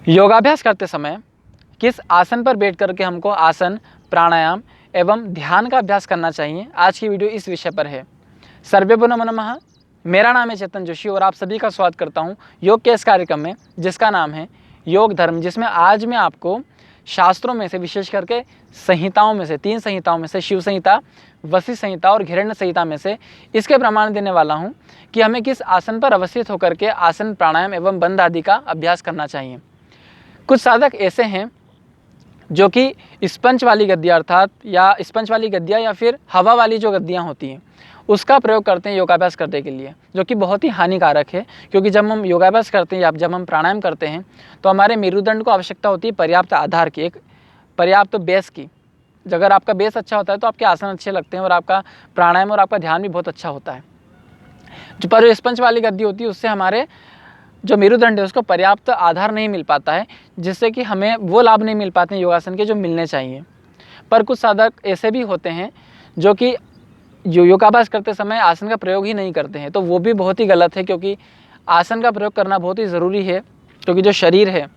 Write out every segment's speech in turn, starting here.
योगाभ्यास करते समय किस आसन पर बैठ करके हमको आसन, प्राणायाम एवं ध्यान का अभ्यास करना चाहिए, आज की वीडियो इस विषय पर है। सर्वेभ्यो नमो नमः। मेरा नाम है चेतन जोशी और आप सभी का स्वागत करता हूं योग के इस कार्यक्रम में, जिसका नाम है योग धर्म, जिसमें आज मैं आपको शास्त्रों में से, विशेष करके संहिताओं में से, 3 संहिताओं में से, शिव संहिता, वशिष्ठ संहिता और घृण्य संहिता में से इसके प्रमाण देने वाला हूं कि हमें किस आसन पर अवस्थित होकर के आसन, प्राणायाम एवं बंध आदि का अभ्यास करना चाहिए। कुछ साधक ऐसे हैं जो कि स्पंज वाली गद्दियाँ, अर्थात या स्पंज वाली गद्दियाँ या फिर हवा वाली जो गद्दियाँ होती हैं उसका प्रयोग करते हैं योगाभ्यास करने के लिए, जो कि बहुत ही हानिकारक है। क्योंकि जब हम योगाभ्यास करते हैं या जब हम प्राणायाम करते हैं तो हमारे मेरुदंड को आवश्यकता होती है पर्याप्त आधार की, एक पर्याप्त बेस की। अगर आपका बेस अच्छा होता है तो आपके आसन अच्छे लगते हैं और आपका प्राणायाम और आपका ध्यान भी बहुत अच्छा होता है। जो पर जो स्पंज वाली गद्दी होती है उससे हमारे जो मेरुदंड है उसको पर्याप्त आधार नहीं मिल पाता है, जिससे कि हमें वो लाभ नहीं मिल पाते हैं योगासन के जो मिलने चाहिए। पर कुछ साधक ऐसे भी होते हैं जो कि योगाभ्यास करते समय आसन का प्रयोग ही नहीं करते हैं, तो वो भी बहुत ही गलत है। क्योंकि आसन का प्रयोग करना बहुत ही ज़रूरी है, क्योंकि जो शरीर है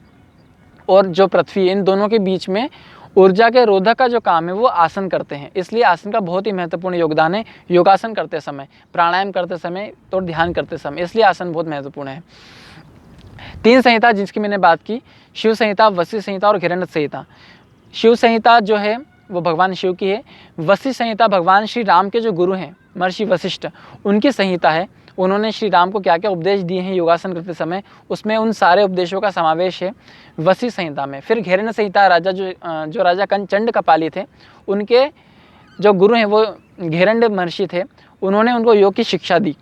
और जो पृथ्वी, इन दोनों के बीच में ऊर्जा के रोधक का जो काम है वो आसन करते हैं। इसलिए आसन का बहुत ही महत्वपूर्ण योगदान है योगासन करते समय, प्राणायाम करते समय और ध्यान करते समय, इसलिए आसन बहुत महत्वपूर्ण है। 3 संहिता जिसकी मैंने बात की, शिव संहिता, वशिष्ठ संहिता और घृण्य संहिता। शिव संहिता जो है वो भगवान शिव की है। वशिष्ठ संहिता भगवान श्री राम के जो गुरु हैं महर्षि वशिष्ठ, उनकी संहिता है। उन्होंने श्री राम को क्या क्या उपदेश दिए हैं योगासन करते समय, उसमें उन सारे उपदेशों का समावेश है वशिष्ठ संहिता में। फिर घृण्य संहिता, राजा जो राजा चंड कपाली थे, उनके जो गुरु हैं वो घृण्य महर्षि थे, उन्होंने उनको योग की शिक्षा दी।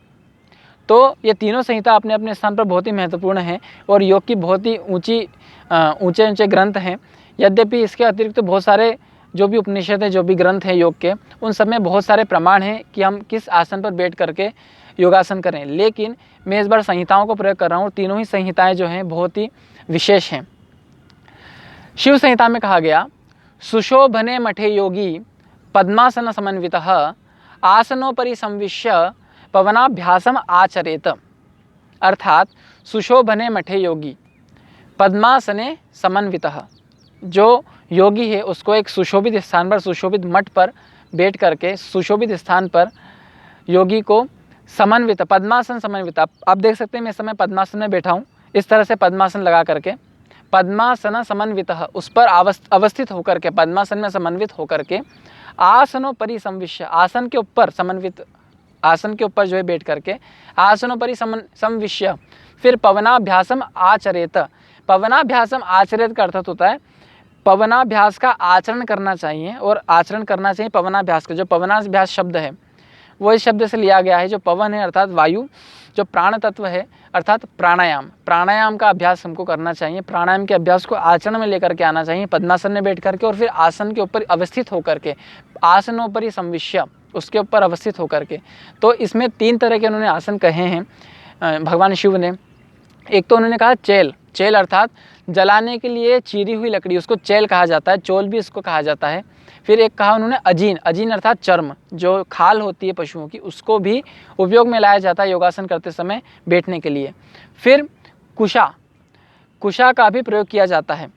तो ये तीनों संहिता अपने अपने स्थान पर बहुत ही महत्वपूर्ण है और योग की बहुत ही ऊंचे ऊंचे ग्रंथ हैं। यद्यपि इसके अतिरिक्त बहुत सारे जो भी उपनिषद है, जो भी ग्रंथ हैं योग के, उन सब में बहुत सारे प्रमाण हैं कि हम किस आसन पर बैठ करके योगासन करें। लेकिन मैं इस बार संहिताओं को प्रयोग कर रहा हूँ। तीनों ही संहिताएं जो हैं बहुत ही विशेष हैं। शिव संहिता में कहा गया, सुशोभने मठे योगी पद्मासन समन्वितः आसनोपरि संविश्य पवनाभ्यासम आचरेत। अर्थात सुशोभने मठे योगी पद्मासने समन्वितः, जो योगी है उसको एक सुशोभित स्थान पर, सुशोभित मठ पर बैठ करके, सुशोभित स्थान पर योगी को समन्वित, पद्मासन समन्वित, आप देख सकते हैं मैं इस समय पद्मासन में बैठा हूँ, इस तरह से पद्मासन लगा करके, पद्मासन समन्वितः, उस पर अवस्थित होकर के, पद्मासन में समन्वित होकर के, आसनों परि संविश्य, आसन के ऊपर समन्वित, आसन के ऊपर जो है बैठ करके, आसनों परि संविश्य, फिर पवनाभ्यासम आचरेत। पवनाभ्यासम आचरेत का अर्थ होता है पवनाभ्यास का आचरण करना चाहिए, और आचरण करना चाहिए पवनाभ्यास का। जो पवनाभ्यास शब्द है वो इस शब्द से लिया गया है, जो पवन है अर्थात वायु, जो प्राण तत्व है अर्थात प्राणायाम, प्राणायाम का अभ्यास हमको करना चाहिए। प्राणायाम के अभ्यास को आचरण में लेकर के आना चाहिए, पद्मासन में बैठ करके, और फिर आसन के ऊपर अवस्थित होकर के, आसनोपरि संविश्य, उसके ऊपर अवस्थित होकर के। तो इसमें 3 तरह के उन्होंने आसन कहे हैं भगवान शिव ने। एक तो उन्होंने कहा चैल, चैल अर्थात जलाने के लिए चीरी हुई लकड़ी, उसको चैल कहा जाता है, चोल भी इसको कहा जाता है। फिर एक कहा उन्होंने अजीन, अजीन अर्थात चर्म, जो खाल होती है पशुओं की, उसको भी उपयोग में लाया जाता है योगासन करते समय बैठने के लिए। फिर कुशा, कुशा का भी प्रयोग किया जाता है।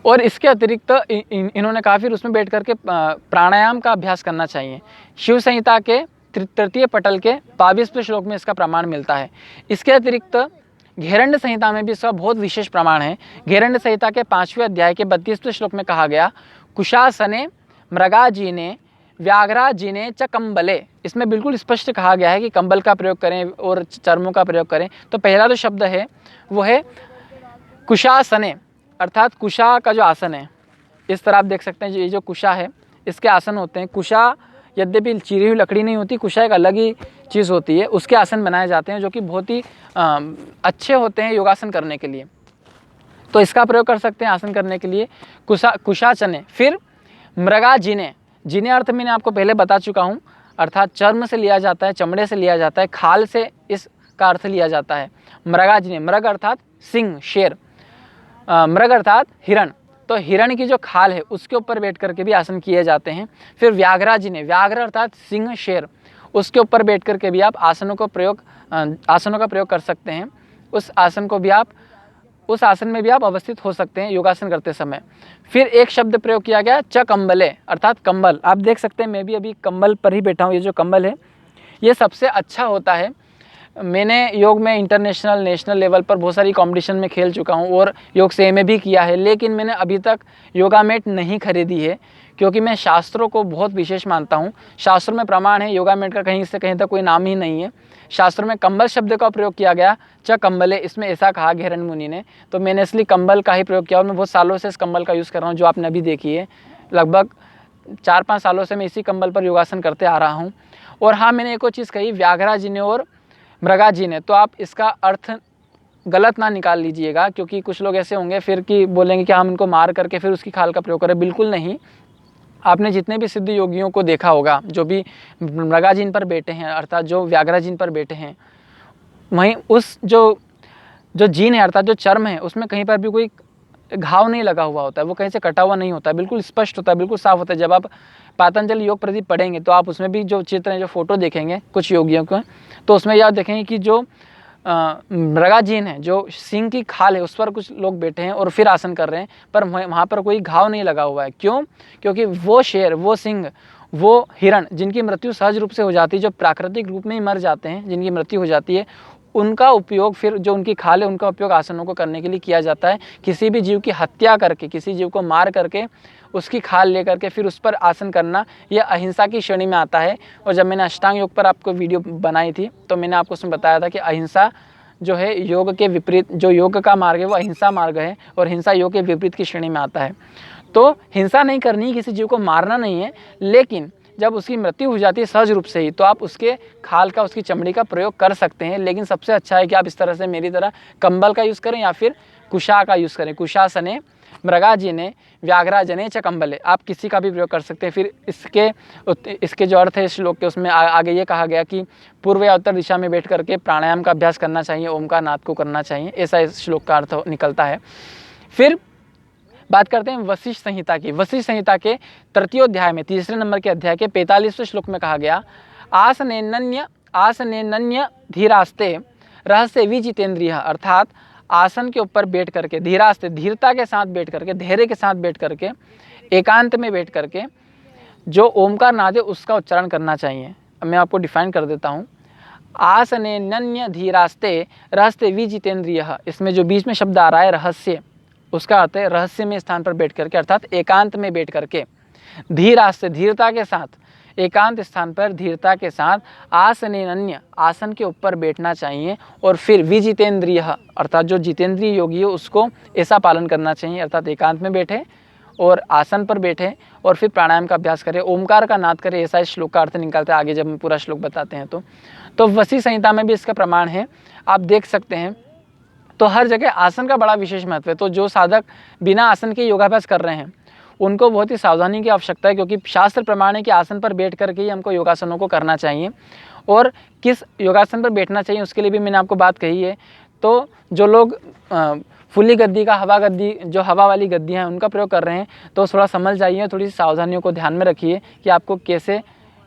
और इसके अतिरिक्त इन्होंने कहा फिर उसमें बैठ करके प्राणायाम का अभ्यास करना चाहिए। शिव संहिता के तृतीय पटल के 22वें श्लोक में इसका प्रमाण मिलता है। इसके अतिरिक्त घृण्य संहिता में भी इसका बहुत विशेष प्रमाण है। घृण्य संहिता के 5वें अध्याय के 32वें श्लोक में कहा गया, कुशासने मृगाजीने व्याघ्राजीने च कंबले। इसमें बिल्कुल स्पष्ट कहा गया है कि कंबल का प्रयोग करें और चर्मों का प्रयोग करें। तो पहला जो शब्द है वो है कुशासने, अर्थात कुशा का जो आसन है, इस तरह आप देख सकते हैं ये जो कुशा है इसके आसन होते हैं। कुशा यद्यपि चीरी हुई लकड़ी नहीं होती, कुशा एक अलग ही चीज़ होती है, उसके आसन बनाए जाते हैं जो कि बहुत ही अच्छे होते हैं योगासन करने के लिए। तो इसका प्रयोग कर सकते हैं आसन करने के लिए, कुशाचने। फिर मृगाजीने, जीने अर्थ मैंने आपको पहले बता चुका हूँ, अर्थात चर्म से लिया जाता है, चमड़े से लिया जाता है, खाल से इसका अर्थ लिया जाता है। मृगाजीने, मृग अर्थात सिंह, शेर, मृग अर्थात हिरण, तो हिरण की जो खाल है उसके ऊपर बैठ करके भी आसन किए जाते हैं। फिर व्याघ्राजीने, व्याघ्र अर्थात सिंह, शेर, उसके ऊपर बैठ करके भी आप आसनों का प्रयोग कर सकते हैं। उस आसन को भी आप उस आसन में भी आप अवस्थित हो सकते हैं योगासन करते समय। फिर एक शब्द प्रयोग किया गया च कंबले, अर्थात कंबल। आप देख सकते हैं मैं भी अभी कंबल पर ही बैठा हूँ। ये जो कंबल है ये सबसे अच्छा होता है। मैंने योग में इंटरनेशनल नेशनल लेवल पर बहुत सारी कंपटीशन में खेल चुका हूँ और योग से एमए भी किया है, लेकिन मैंने अभी तक योगा मैट नहीं खरीदी है, क्योंकि मैं शास्त्रों को बहुत विशेष मानता हूँ। शास्त्रों में प्रमाण है योगा मैट का कहीं से कहीं तक कोई नाम ही नहीं है। शास्त्रों में कंबल शब्द का प्रयोग किया गया, च कंबले, इसमें ऐसा कहा घेरन मुनि ने, तो मैंने इसलिए कंबल का ही प्रयोग किया और मैं बहुत सालों से इस कंबल का यूज़ कर रहा हूँ, जो आपने अभी देखी है। लगभग 4-5 सालों से मैं इसी कंबल पर योगासन करते आ रहा हूँ। और हाँ, मैंने एक और चीज़ कही, व्याघ्रा जी ने और मृगा जी ने, तो आप इसका अर्थ गलत ना निकाल लीजिएगा, क्योंकि कुछ लोग ऐसे होंगे फिर कि बोलेंगे कि हम इनको मार करके फिर उसकी खाल का प्रयोग करें। बिल्कुल नहीं। आपने जितने भी सिद्ध योगियों को देखा होगा, जो भी मृगा जिन पर बैठे हैं, अर्थात जो व्याघ्रा जिन पर बैठे हैं, वहीं उस जो जीन है अर्थात जो चर्म है, उसमें कहीं पर भी कोई घाव नहीं लगा हुआ होता है, वो कहीं से कटा हुआ नहीं होता है, बिल्कुल स्पष्ट होता है, बिल्कुल साफ होता है। जब आप पातंजलि योग प्रदीप पढ़ेंगे तो आप उसमें भी जो चित्र हैं, जो फोटो देखेंगे कुछ योगियों को, तो उसमें यह देखेंगे कि जो मृगा जीन है, जो सिंह की खाल है, उस पर कुछ लोग बैठे हैं और फिर आसन कर रहे हैं, पर वहाँ पर कोई घाव नहीं लगा हुआ है। क्यों? क्योंकि वो शेर, वो सिंह, वो हिरण जिनकी मृत्यु सहज रूप से हो जाती है, जो प्राकृतिक रूप में ही मर जाते हैं, जिनकी मृत्यु हो जाती है, उनका उपयोग, फिर जो उनकी खाल है उनका उपयोग आसनों को करने के लिए किया जाता है। किसी भी जीव की हत्या करके, किसी जीव को मार करके उसकी खाल लेकर के फिर उस पर आसन करना, यह अहिंसा की श्रेणी में आता है। और जब मैंने अष्टांग योग पर आपको वीडियो बनाई थी तो मैंने आपको उसमें बताया था कि अहिंसा जो है योग के विपरीत, जो योग का मार्ग है वो अहिंसा मार्ग है, और हिंसा योग के विपरीत की श्रेणी में आता है। तो हिंसा नहीं करनी, किसी जीव को मारना नहीं है, लेकिन जब उसकी मृत्यु हो जाती है सहज रूप से ही, तो आप उसके खाल का, उसकी चमड़ी का प्रयोग कर सकते हैं। लेकिन सबसे अच्छा है कि आप इस तरह से मेरी तरह कंबल का यूज़ करें या फिर कुशा का यूज़ करें। कुशासने मृगा जिने व्याघ्रा जने च कंबले, आप किसी का भी प्रयोग कर सकते हैं। फिर इसके जो अर्थ है इस श्लोक के, उसमें आगे ये कहा गया कि पूर्व या उत्तर दिशा में बैठ करके प्राणायाम का अभ्यास करना चाहिए, ओमकार नाद को करना चाहिए, ऐसा इस श्लोक का अर्थ निकलता है। फिर बात करते हैं वशिष्ठ संहिता की। वशिष्ठ संहिता के तृतीयोध्याय में, तीसरे नंबर के अध्याय के 45वें श्लोक में कहा गया, आसनेन्य धीरास्ते रहस्य विजितेंद्रिय, अर्थात आसन के ऊपर बैठ करके, धीरास्ते, धीरता के साथ बैठ करके, धैर्य के साथ बैठ करके, एकांत में बैठ करके जो ओमकार नाद है उसका उच्चारण करना चाहिए। अब मैं आपको डिफाइन कर देता हूँ। आसनेन्य धीरास्ते रहस्य विजितेंद्रिय, इसमें जो बीच में शब्द आ रहा है रहस्य, उसका अर्थ है रहस्यमय स्थान पर बैठ करके, अर्थात एकांत में बैठ करके, धीरास्ते, धीरता के साथ, एकांत स्थान पर धीरता के साथ, आसनेन्य, आसन के ऊपर बैठना चाहिए। और फिर विजितेंद्रिय, अर्थात जो जितेंद्रिय योगी है उसको ऐसा पालन करना चाहिए, अर्थात एकांत में बैठे और आसन पर बैठे और फिर प्राणायाम का अभ्यास करें, ओमकार का नाद करें। ऐसा इस श्लोक का अर्थ निकलता है, आगे जब हम पूरा श्लोक बताते हैं तो वशिष्ठ संहिता में भी इसका प्रमाण है, आप देख सकते हैं। तो हर जगह आसन का बड़ा विशेष महत्व है। तो जो साधक बिना आसन के योगाभ्यास कर रहे हैं उनको बहुत ही सावधानी की आवश्यकता है, क्योंकि शास्त्र प्रमाण है कि आसन पर बैठ करके ही हमको योगासनों को करना चाहिए। और किस योगासन पर बैठना चाहिए उसके लिए भी मैंने आपको बात कही है। तो जो लोग फुल्ली गद्दी का, हवा गद्दी, जो हवा वाली गद्दियाँ हैं उनका प्रयोग कर रहे हैं, तो थोड़ा समझ जाइए, थोड़ी सी सावधानियों को ध्यान में रखिए कि आपको कैसे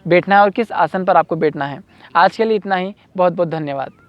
बैठना है और किस आसन पर आपको बैठना है। आज के लिए इतना ही, बहुत बहुत धन्यवाद।